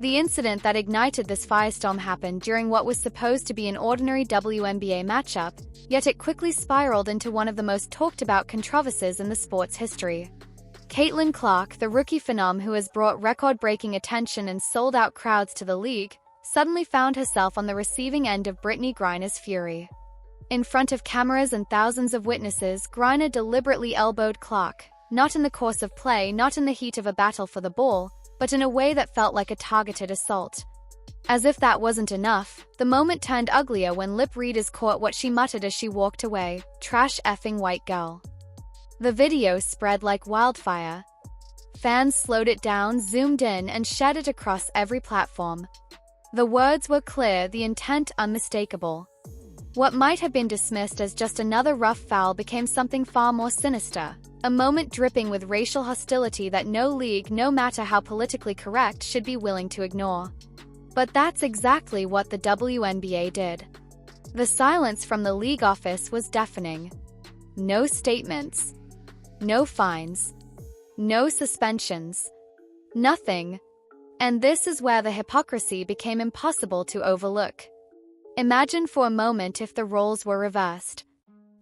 The incident that ignited this firestorm happened during what was supposed to be an ordinary WNBA matchup, yet it quickly spiraled into one of the most talked-about controversies in the sport's history. Caitlin Clark, the rookie phenom who has brought record-breaking attention and sold-out crowds to the league, suddenly found herself on the receiving end of Brittney Griner's fury. In front of cameras and thousands of witnesses, Griner deliberately elbowed Clark, not in the course of play, not in the heat of a battle for the ball, but in a way that felt like a targeted assault. As if that wasn't enough, the moment turned uglier when lip readers caught what she muttered as she walked away, "Trash effing white girl." The video spread like wildfire. Fans slowed it down, zoomed in, and shared it across every platform. The words were clear, the intent unmistakable. What might have been dismissed as just another rough foul became something far more sinister, a moment dripping with racial hostility that no league, no matter how politically correct, should be willing to ignore. But that's exactly what the WNBA did. The silence from the league office was deafening. No statements. No fines. No suspensions. Nothing. And this is where the hypocrisy became impossible to overlook. Imagine for a moment if the roles were reversed.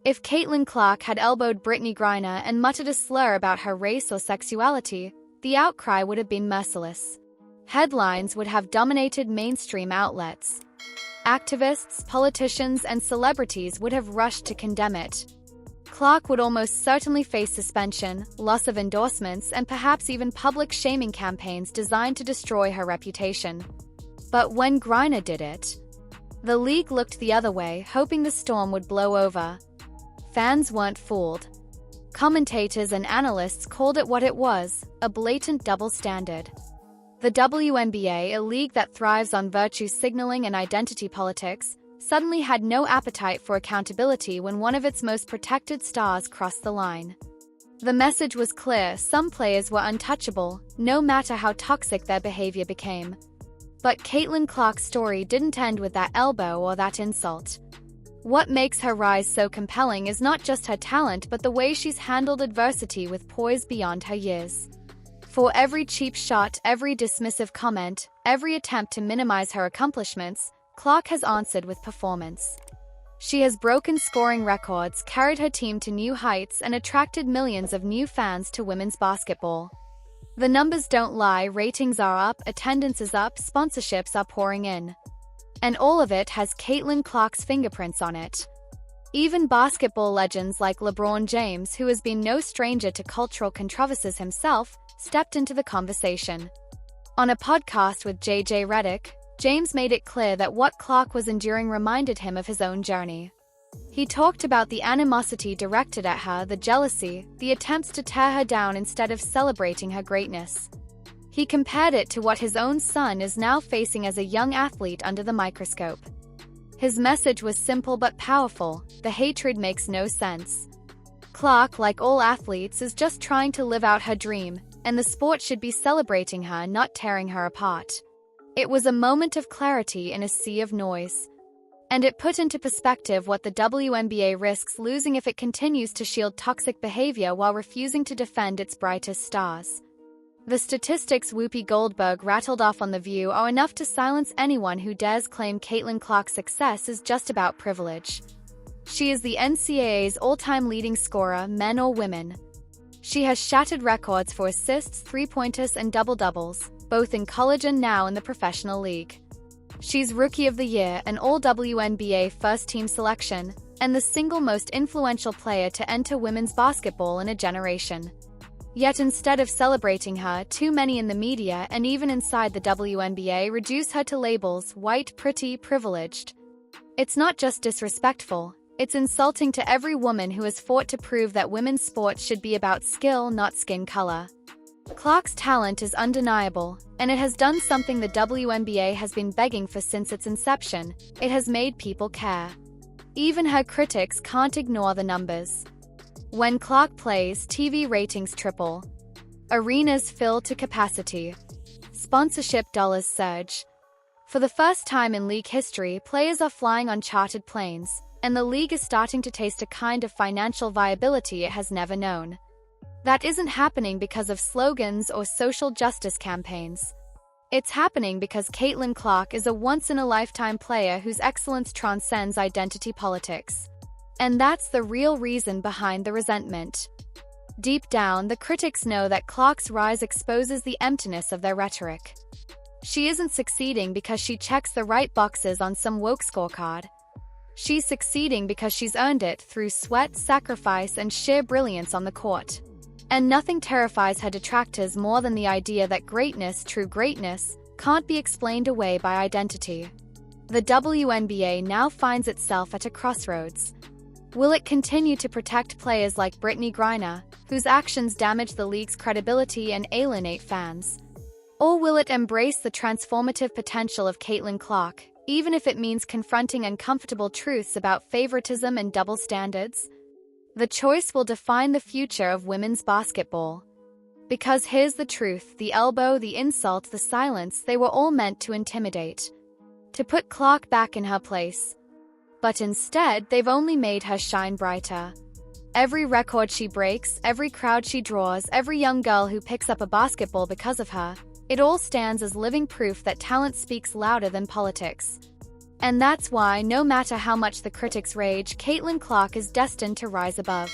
If Caitlin Clark had elbowed Brittney Griner and muttered a slur about her race or sexuality, the outcry would have been merciless. Headlines would have dominated mainstream outlets. Activists, politicians, and celebrities would have rushed to condemn it. Clark would almost certainly face suspension, loss of endorsements, and perhaps even public shaming campaigns designed to destroy her reputation. But when Griner did it, the league looked the other way, hoping the storm would blow over. Fans weren't fooled. Commentators and analysts called it what it was, a blatant double standard. The WNBA, a league that thrives on virtue signaling and identity politics, suddenly had no appetite for accountability when one of its most protected stars crossed the line. The message was clear: some players were untouchable, no matter how toxic their behavior became. But Caitlin Clark's story didn't end with that elbow or that insult. What makes her rise so compelling is not just her talent but the way she's handled adversity with poise beyond her years. For every cheap shot, every dismissive comment, every attempt to minimize her accomplishments, Clark has answered with performance. She has broken scoring records, carried her team to new heights, and attracted millions of new fans to women's basketball. The numbers don't lie, ratings are up, attendance is up, sponsorships are pouring in. And all of it has Caitlin Clark's fingerprints on it. Even basketball legends like LeBron James, who has been no stranger to cultural controversies himself, stepped into the conversation. On a podcast with JJ Redick, James made it clear that what Clark was enduring reminded him of his own journey. He talked about the animosity directed at her, the jealousy, the attempts to tear her down instead of celebrating her greatness. He compared it to what his own son is now facing as a young athlete under the microscope. His message was simple but powerful: the hatred makes no sense. Clark, like all athletes, is just trying to live out her dream, and the sport should be celebrating her, not tearing her apart. It was a moment of clarity in a sea of noise. And it put into perspective what the WNBA risks losing if it continues to shield toxic behavior while refusing to defend its brightest stars. The statistics Whoopi Goldberg rattled off on The View are enough to silence anyone who dares claim Caitlin Clark's success is just about privilege. She is the NCAA's all-time leading scorer, men or women. She has shattered records for assists, three-pointers, and double-doubles, both in college and now in the professional league. She's Rookie of the Year, an All-WNBA first-team selection, and the single most influential player to enter women's basketball in a generation. Yet instead of celebrating her, too many in the media and even inside the WNBA reduce her to labels: white, pretty, privileged. It's not just disrespectful, it's insulting to every woman who has fought to prove that women's sports should be about skill, not skin color. Clark's talent is undeniable, and it has done something the WNBA has been begging for since its inception: it has made people care. Even her critics can't ignore the numbers. When Clark plays, TV ratings triple. Arenas fill to capacity. Sponsorship dollars surge. For the first time in league history, players are flying on chartered planes, and the league is starting to taste a kind of financial viability it has never known. That isn't happening because of slogans or social justice campaigns. It's happening because Caitlin Clark is a once-in-a-lifetime player whose excellence transcends identity politics. And that's the real reason behind the resentment. Deep down, the critics know that Clark's rise exposes the emptiness of their rhetoric. She isn't succeeding because she checks the right boxes on some woke scorecard. She's succeeding because she's earned it through sweat, sacrifice, and sheer brilliance on the court. And nothing terrifies her detractors more than the idea that greatness, true greatness, can't be explained away by identity. The WNBA now finds itself at a crossroads. Will it continue to protect players like Brittney Griner, whose actions damage the league's credibility and alienate fans? Or will it embrace the transformative potential of Caitlin Clark, even if it means confronting uncomfortable truths about favoritism and double standards? The choice will define the future of women's basketball. Because here's the truth: the elbow, the insult, the silence, they were all meant to intimidate, to put Clark back in her place. But instead, they've only made her shine brighter. Every record she breaks, every crowd she draws, every young girl who picks up a basketball because of her, it all stands as living proof that talent speaks louder than politics. And that's why, no matter how much the critics rage, Caitlin Clark is destined to rise above.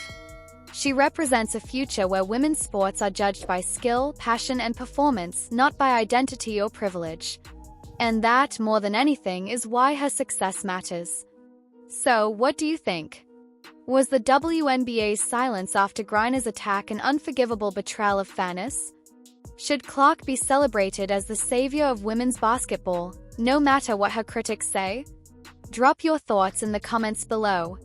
She represents a future where women's sports are judged by skill, passion, and performance, not by identity or privilege. And that, more than anything, is why her success matters. So, what do you think? Was the WNBA's silence after Griner's attack an unforgivable betrayal of fairness? Should Clark be celebrated as the savior of women's basketball, no matter what her critics say? Drop your thoughts in the comments below.